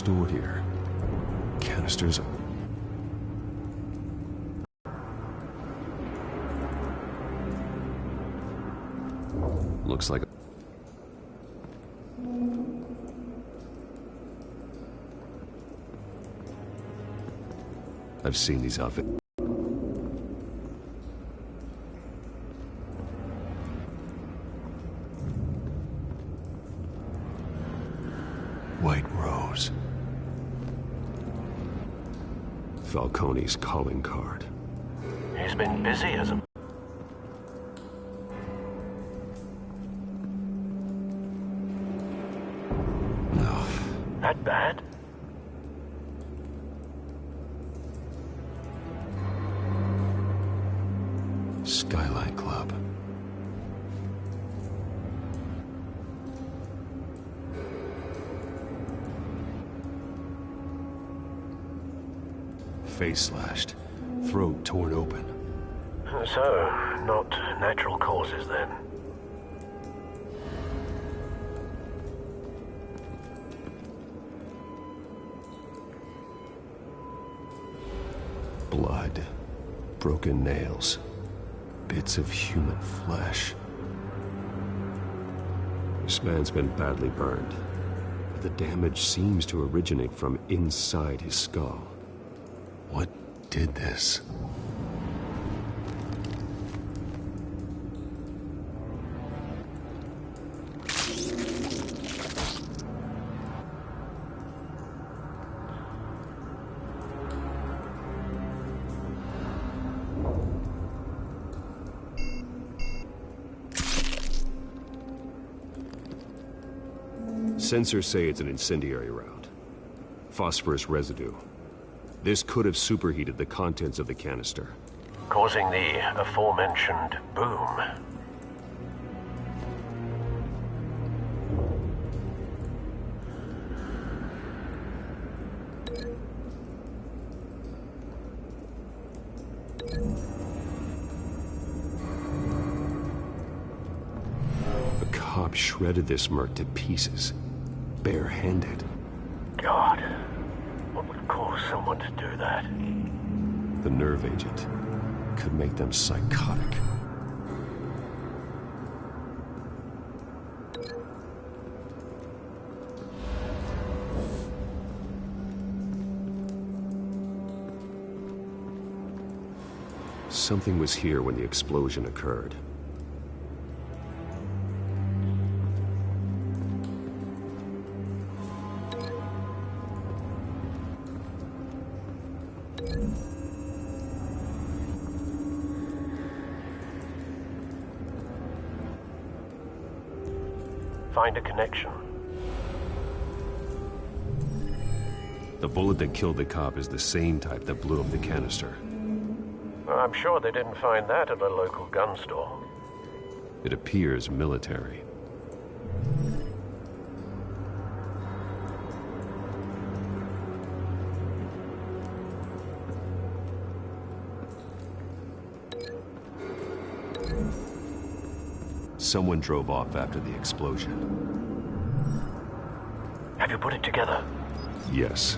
stored here. Canisters of... Looks like... I've seen these outfits. White Rose. Falcone's calling card. He's been busy as a... No. That bad? Skyline Club. Face slashed, throat torn open. So, not natural causes then. Blood, broken nails, bits of human flesh. This man's been badly burned, but the damage seems to originate from inside his skull. What did this? Sensors say it's an incendiary round. Phosphorus residue. This could have superheated the contents of the canister, Causing the aforementioned boom. A cop shredded this merc to pieces, barehanded. God, what would cause someone to do that? The nerve agent could make them psychotic. Something was here when the explosion occurred. Find a connection. The bullet that killed the cop is the same type that blew up the canister. I'm sure they didn't find that at a local gun store. It appears military. Someone drove off after the explosion. Have you put it together? Yes.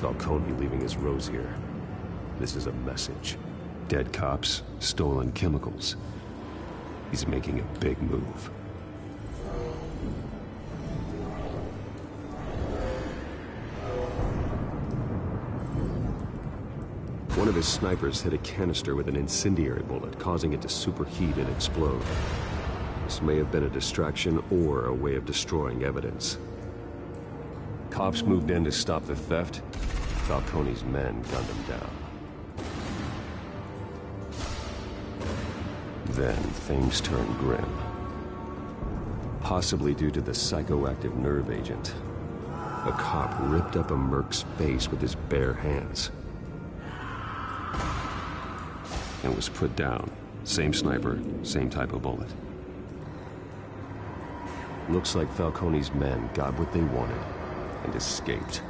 Falcone leaving his rose here. This is a message. Dead cops, stolen chemicals. He's making a big move. One of his snipers hit a canister with an incendiary bullet, causing it to superheat and explode. This may have been a distraction or a way of destroying evidence. Cops moved in to stop the theft. Falcone's men gunned him down. Then things turned grim. Possibly due to the psychoactive nerve agent. A cop ripped up a merc's face with his bare hands. And was put down. Same sniper, same type of bullet. Looks like Falcone's men got what they wanted and escaped.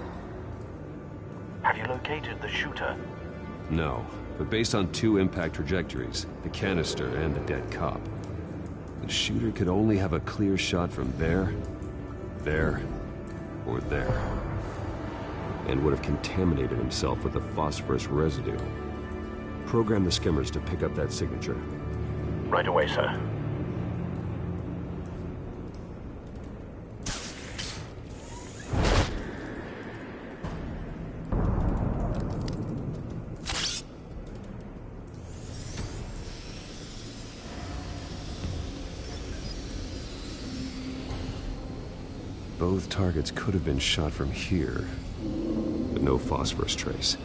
Have you located the shooter? No, but based on two impact trajectories, the canister and the dead cop, The shooter could only have a clear shot from there, or there, and would have contaminated himself with the phosphorus residue. Program the skimmers to pick up that signature. Right away, sir. Both targets could have been shot from here, but no phosphorus trace.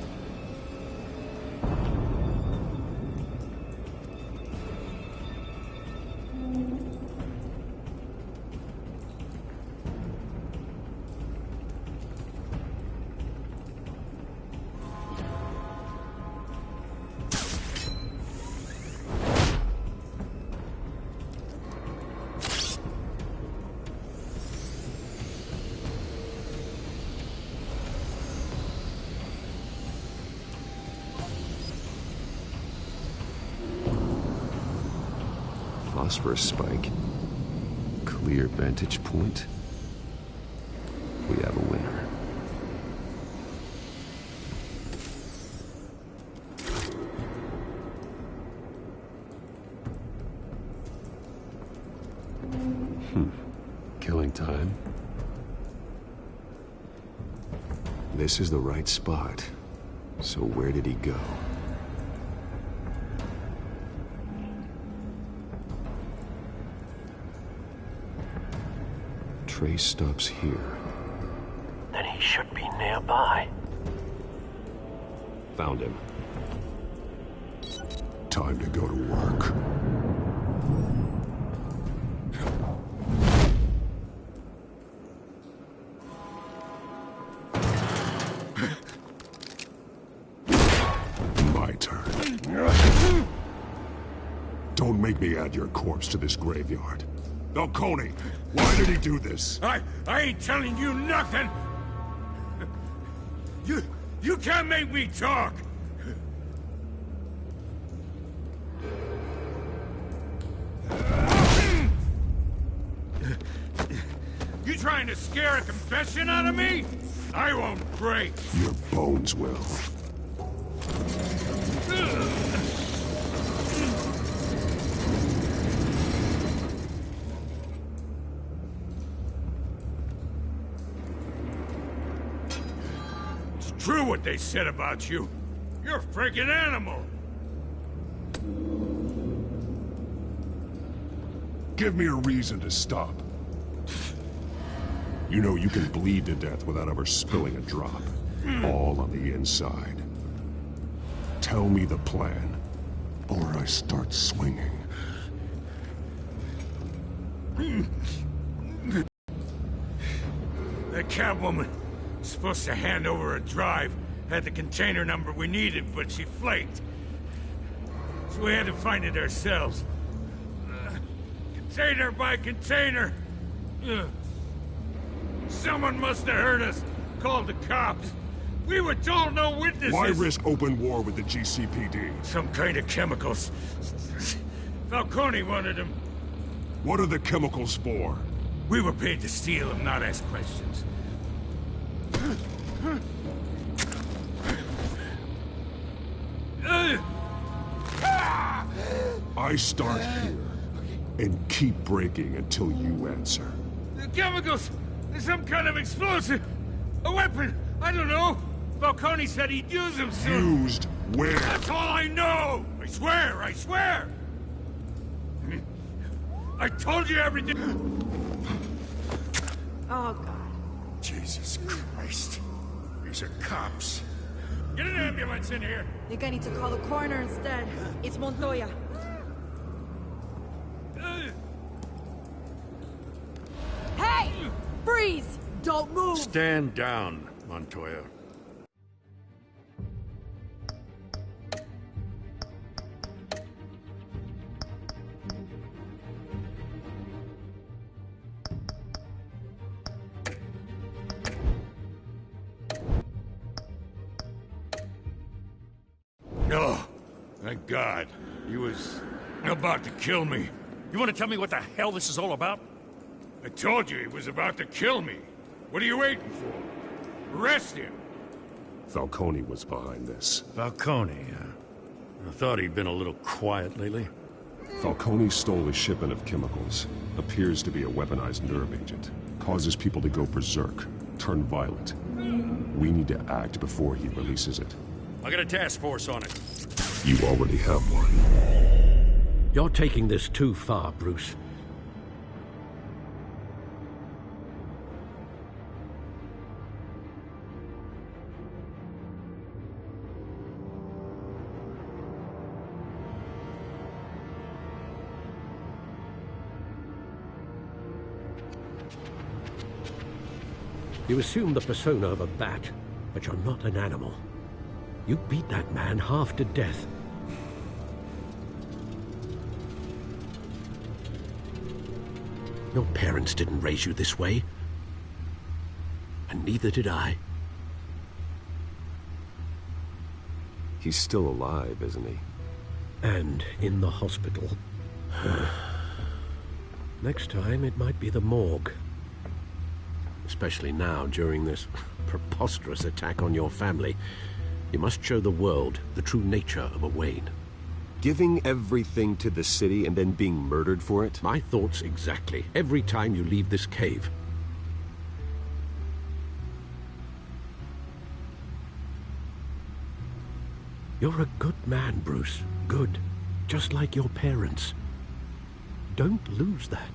Phosphorus spike. Clear vantage point. We have a winner. Killing time. This is the right spot. So where did he go? Trace stops here. Then he should be nearby. Found him. Time to go to work. My turn. Don't make me add your corpse to this graveyard. Falcone, why did he do this? I ain't telling you nothing! You can't make me talk! You trying to scare a confession out of me? I won't break! Your bones will. True what they said about you. You're a freaking animal. Give me a reason to stop. You know you can bleed to death without ever spilling a drop. All on the inside. Tell me the plan, or I start swinging. That Catwoman supposed to hand over a drive. Had the container number we needed, but she flaked. So we had to find it ourselves. Container by container. Someone must have heard us. Called the cops. We were told no witnesses. Why risk open war with the GCPD? Some kind of chemicals. Falcone wanted them. What are the chemicals for? We were paid to steal them, not ask questions. I start here, and keep breaking until you answer. The chemicals! There's some kind of explosive! A weapon! I don't know! Falcone said he'd use them soon! Used where? That's all I know! I swear! I swear! I told you everything! Oh, God. Jesus Christ. These are cops. Get an ambulance in here! Think I need to call the coroner instead. It's Montoya. Hey! Freeze! Don't move! Stand down, Montoya. No. Thank God. He was about to kill me. You want to tell me what the hell this is all about? I told you he was about to kill me. What are you waiting for? Arrest him! Falcone was behind this. Falcone, I thought he'd been a little quiet lately. Falcone stole a shipment of chemicals. Appears to be a weaponized nerve agent. Causes people to go berserk, turn violent. We need to act before he releases it. I got a task force on it. You already have one. You're taking this too far, Bruce. You assume the persona of a bat, but you're not an animal. You beat that man half to death. Your parents didn't raise you this way. And neither did I. He's still alive, isn't he? And in the hospital. Next time, it might be the morgue. Especially now, during this preposterous attack on your family. You must show the world the true nature of a Wayne. Giving everything to the city and then being murdered for it? My thoughts exactly. Every time you leave this cave. You're a good man, Bruce. Good. Just like your parents. Don't lose that.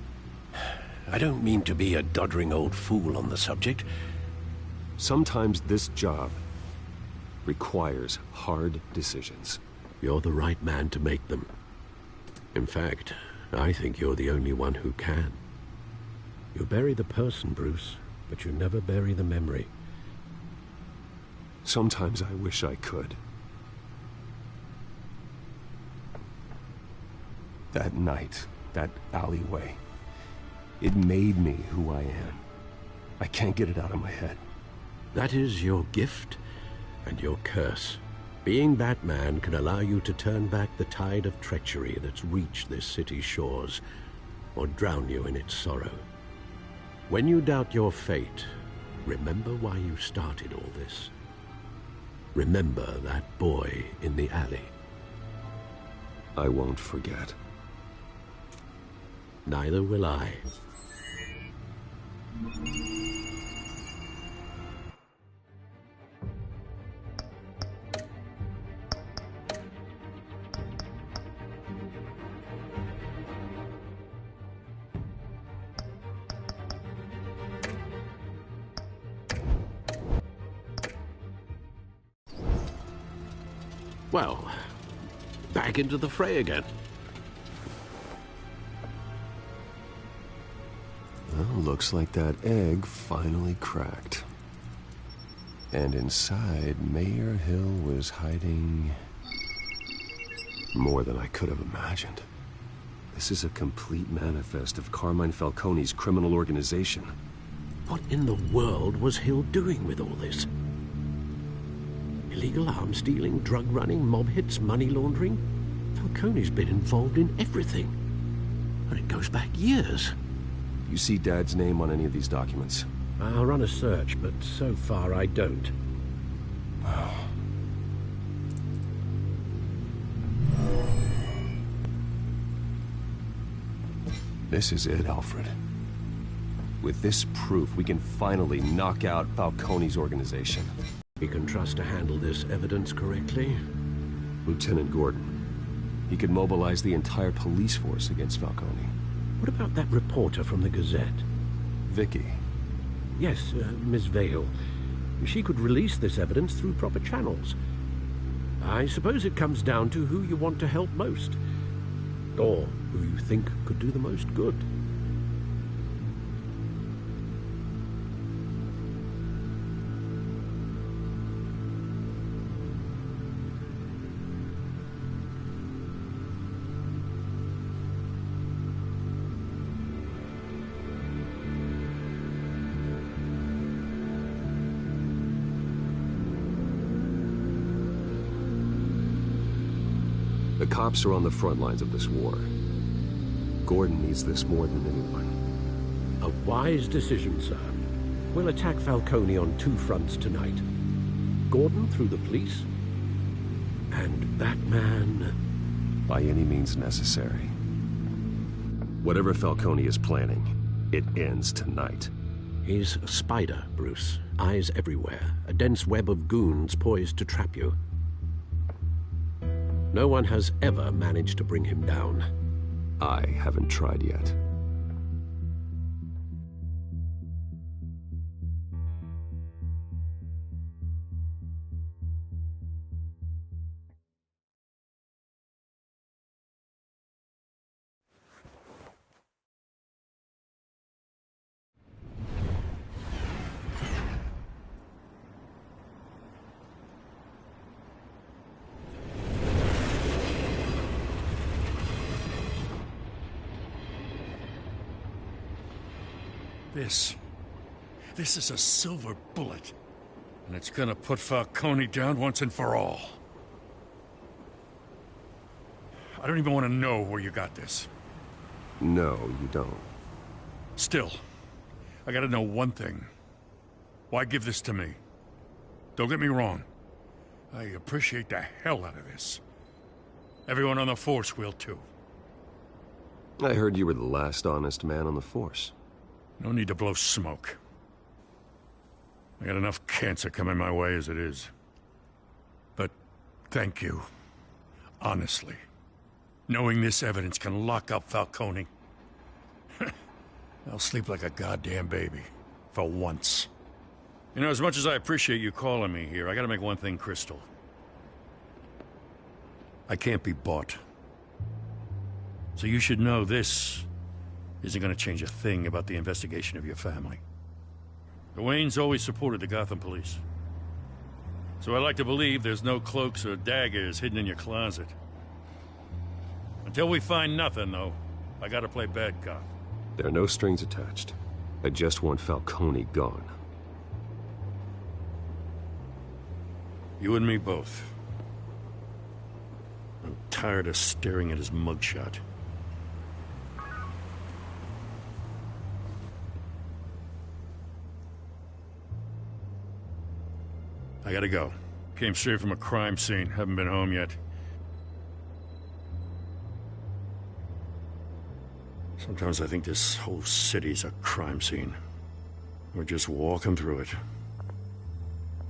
I don't mean to be a doddering old fool on the subject. Sometimes this job requires hard decisions. You're the right man to make them. In fact, I think you're the only one who can. You bury the person, Bruce, but you never bury the memory. Sometimes I wish I could. That night, that alleyway, it made me who I am. I can't get it out of my head. That is your gift and your curse. Being Batman can allow you to turn back the tide of treachery that's reached this city's shores, or drown you in its sorrow. When you doubt your fate, remember why you started all this. Remember that boy in the alley. I won't forget. Neither will I. Well, back into the fray again. Well, looks like that egg finally cracked. And inside, Mayor Hill was hiding more than I could have imagined. This is a complete manifest of Carmine Falcone's criminal organization. What in the world was Hill doing with all this? Illegal arms stealing, drug running, mob hits, money laundering? Falcone's been involved in everything. And it goes back years. You see Dad's name on any of these documents? I'll run a search, but so far I don't. This is it, Alfred. With this proof, we can finally knock out Falcone's organization. We can trust to handle this evidence correctly. Lieutenant Gordon. He could mobilize the entire police force against Falcone. What about that reporter from the Gazette? Vicky. Yes, Miss Vale. She could release this evidence through proper channels. I suppose it comes down to who you want to help most. Or who you think could do the most good. The cops are on the front lines of this war. Gordon needs this more than anyone. A wise decision, sir. We'll attack Falcone on two fronts tonight. Gordon through the police, and Batman... by any means necessary. Whatever Falcone is planning, it ends tonight. He's a spider, Bruce. Eyes everywhere. A dense web of goons poised to trap you. No one has ever managed to bring him down. I haven't tried yet. This is a silver bullet. And it's gonna put Falcone down once and for all. I don't even want to know where you got this. No, you don't. Still, I gotta know one thing. Why give this to me? Don't get me wrong. I appreciate the hell out of this. Everyone on the Force will too. I heard you were the last honest man on the Force. No need to blow smoke. I got enough cancer coming my way as it is. But thank you. Honestly. Knowing this evidence can lock up Falcone. I'll sleep like a goddamn baby. For once. You know, as much as I appreciate you calling me here, I gotta make one thing crystal. I can't be bought. So you should know this isn't gonna change a thing about the investigation of your family. The Waynes always supported the Gotham police. So I like to believe there's no cloaks or daggers hidden in your closet. Until we find nothing, though, I gotta play bad cop. There are no strings attached. I just want Falcone gone. You and me both. I'm tired of staring at his mugshot. I gotta go. Came straight from a crime scene. Haven't been home yet. Sometimes I think this whole city's a crime scene. We're just walking through it.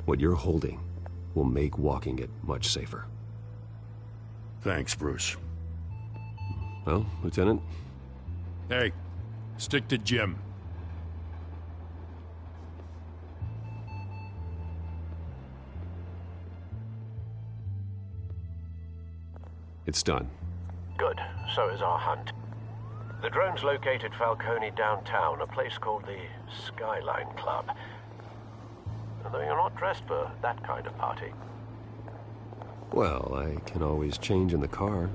What you're holding will make walking it much safer. Thanks, Bruce. Well, Lieutenant? Hey, stick to Jim. It's done. Good. So is our hunt. The drone's located Falcone downtown, a place called the Skyline Club. Although you're not dressed for that kind of party. Well, I can always change in the car.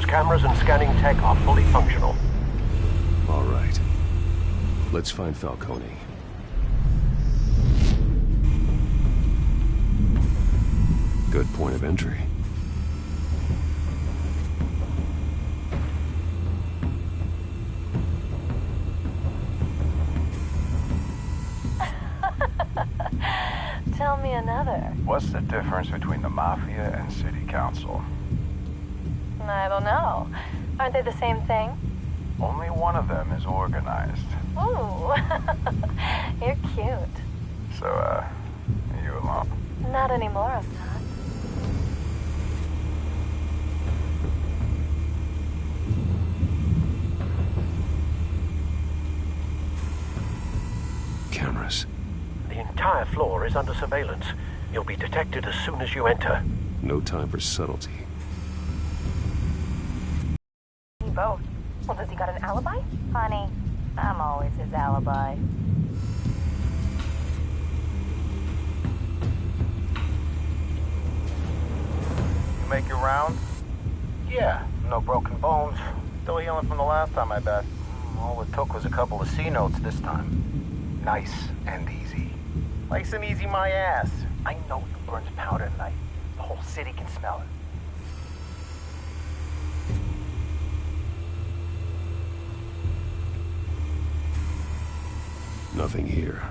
Cameras and scanning tech are fully functional. All right. Let's find Falcone. Good point of entry. Tell me another. What's the difference between the Mafia and City Council? I don't know. Aren't they the same thing? Only one of them is organized. Ooh. You're cute. So, are you alone? Not anymore, I'm not. Cameras. The entire floor is under surveillance. You'll be detected as soon as you enter. No time for subtlety. He both. Well, does he got an alibi? Honey, I'm always his alibi. You make your round? Yeah, no broken bones. Still healing from the last time, I bet. All it took was a couple of C notes this time. Nice and easy. Nice and easy my ass. I know who burns powder at night. The whole city can smell it. Nothing here.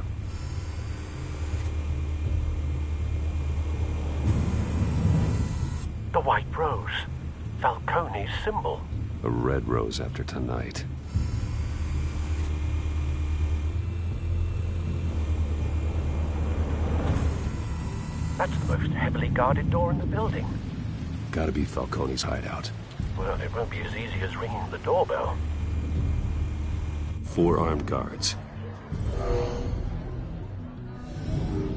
The white rose. Falcone's symbol. A red rose after tonight. That's the most heavily guarded door in the building. Gotta be Falcone's hideout. Well, it won't be as easy as ringing the doorbell. 4 armed guards.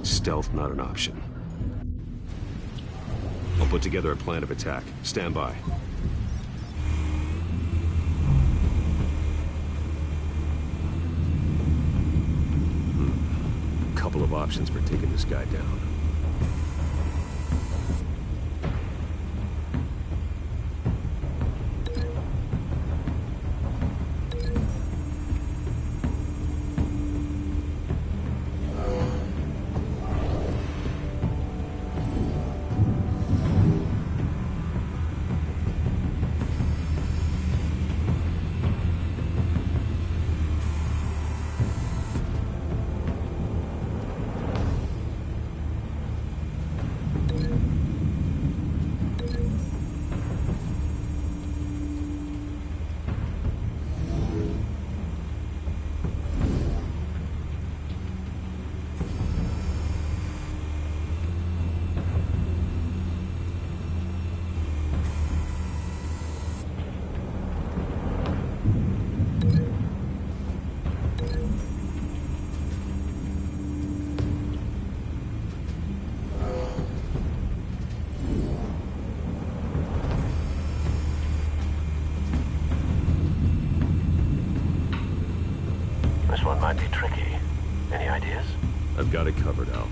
Stealth not an option. I'll put together a plan of attack. Stand by. Couple of options for taking this guy down. This one might be tricky. Any ideas? I've got it covered, Al.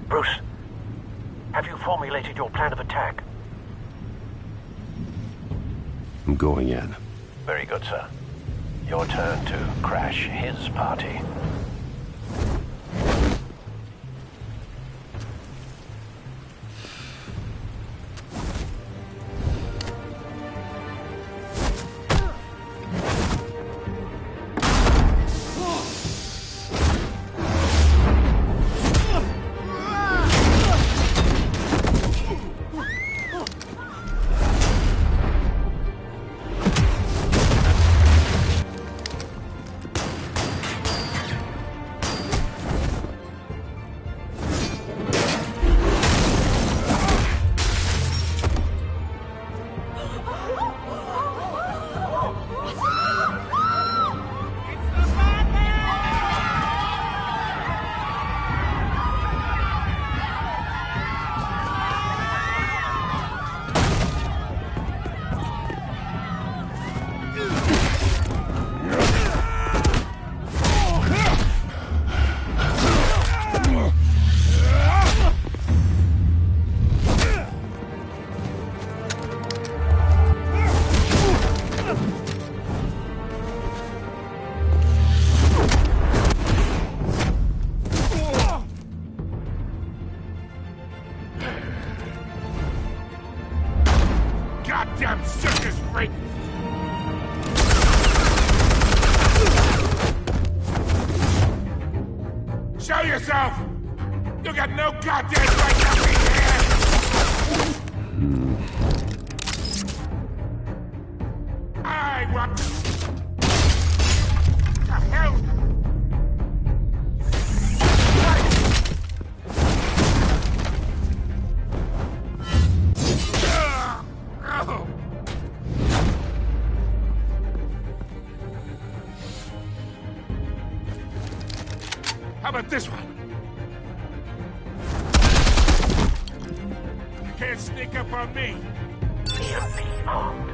Bruce, have you formulated your plan of attack? I'm going in. Very good, sir. Your turn to crash his party. Show yourself! You got no goddamn right to be here! I want... The hell? How about this one? Can't sneak up on me. EMP armed.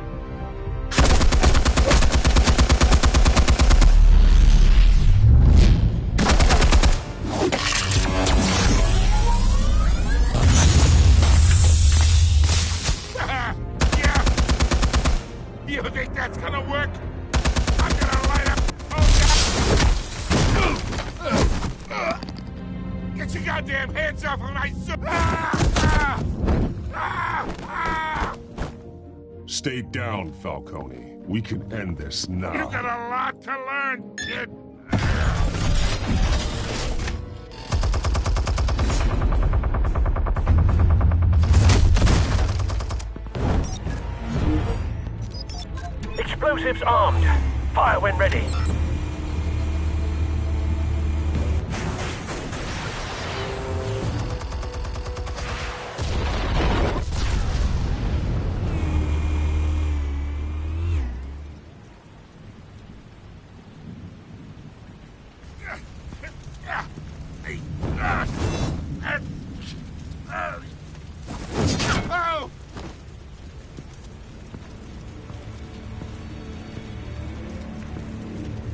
Yeah. You think that's gonna work? I'm gonna light up. Oh, get your goddamn hands off of my suit! Stay down, Falcone. We can end this now. You got a lot to learn, kid. Explosives armed. Fire when ready.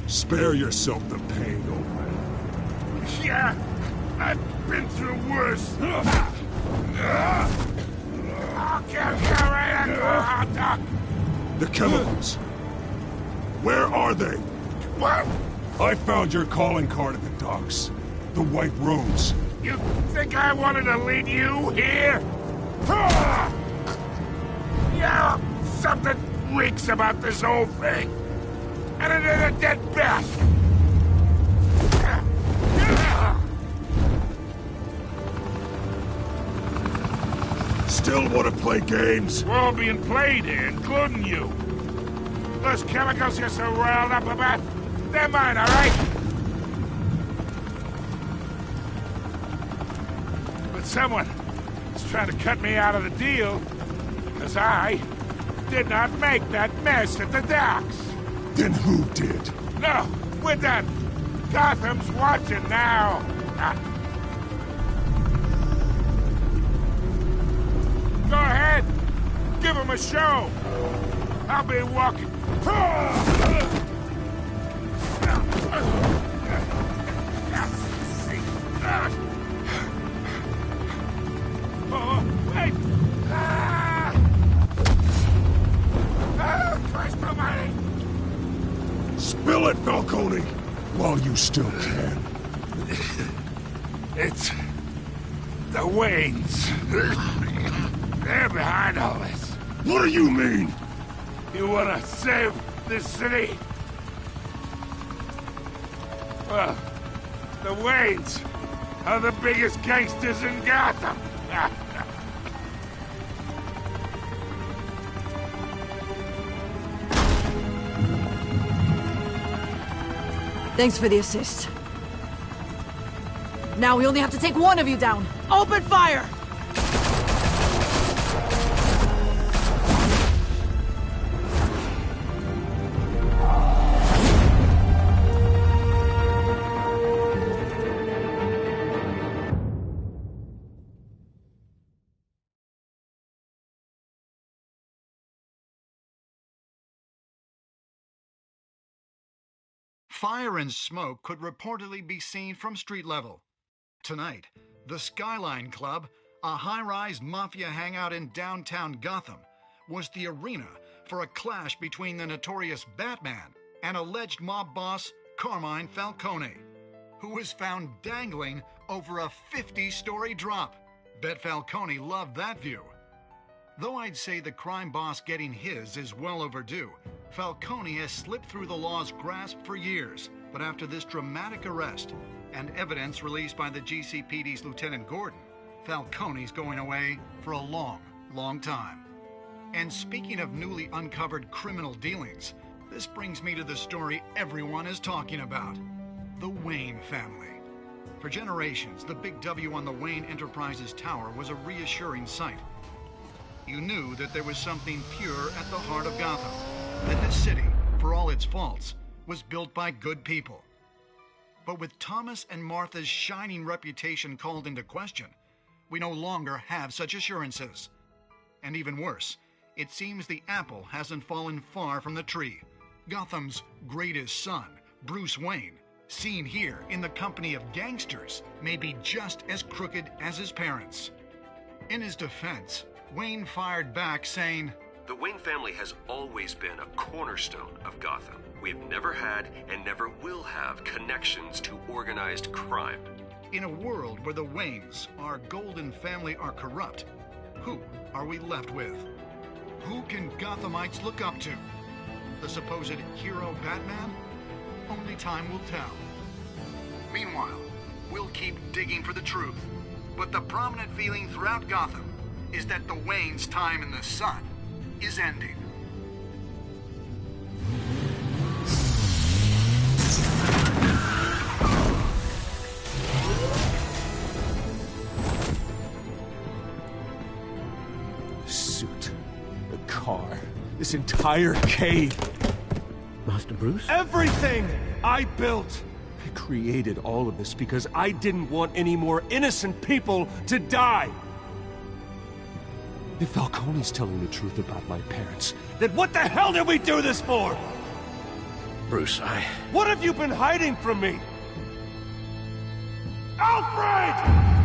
Spare yourself the pain, old man. Yeah, I've been through worse. I'll kill you right after a hot dog. The chemicals. Where are they? What? I found your calling card at the docks. The White Rose. You think I wanted to lead you here? Yeah, something reeks about this whole thing. And it is a dead bat. Still want to play games? We're all being played here, including you. Those chemicals you're so riled up about, they're mine, all right? But someone is trying to cut me out of the deal, because I did not make that mess at the docks. Then who did? No, we're done. Gotham's watching now. Go ahead. Give him a show. I'll be walking. Oh, wait. Christ almighty. Spill it, Falcone, while you still can. It's the Waynes. They're behind all this. What do you mean? You wanna save this city? Well, the Waynes are the biggest gangsters in Gotham. Thanks for the assist. Now we only have to take one of you down. Open fire! Fire and smoke could reportedly be seen from street level. Tonight, the Skyline Club, a high-rise mafia hangout in downtown Gotham, was the arena for a clash between the notorious Batman and alleged mob boss Carmine Falcone, who was found dangling over a 50-story drop. Bet Falcone loved that view. Though I'd say the crime boss getting his is well overdue, Falcone has slipped through the law's grasp for years, But after this dramatic arrest and evidence released by the GCPD's Lieutenant Gordon, Falcone's going away for a long, long time. And speaking of newly uncovered criminal dealings, this brings me to the story everyone is talking about. The Wayne family. For generations, the big W on the Wayne Enterprises tower was a reassuring sight. You knew that there was something pure at the heart of Gotham, that this city, for all its faults, was built by good people. But with Thomas and Martha's shining reputation called into question, we no longer have such assurances. And even worse, it seems the apple hasn't fallen far from the tree. Gotham's greatest son, Bruce Wayne, seen here in the company of gangsters, may be just as crooked as his parents. In his defense, Wayne fired back saying, "The Wayne family has always been a cornerstone of Gotham. We have never had and never will have connections to organized crime." In a world where the Waynes, our golden family, are corrupt, who are we left with? Who can Gothamites look up to? The supposed hero Batman? Only time will tell. Meanwhile, we'll keep digging for the truth. But the prominent feeling throughout Gotham is that the Waynes' time in the sun is ending. The suit, the car, this entire cave. Master Bruce? Everything I built! I created all of this because I didn't want any more innocent people to die! If Falcone's telling the truth about my parents, then what the hell did we do this for? Bruce, What have you been hiding from me? Alfred!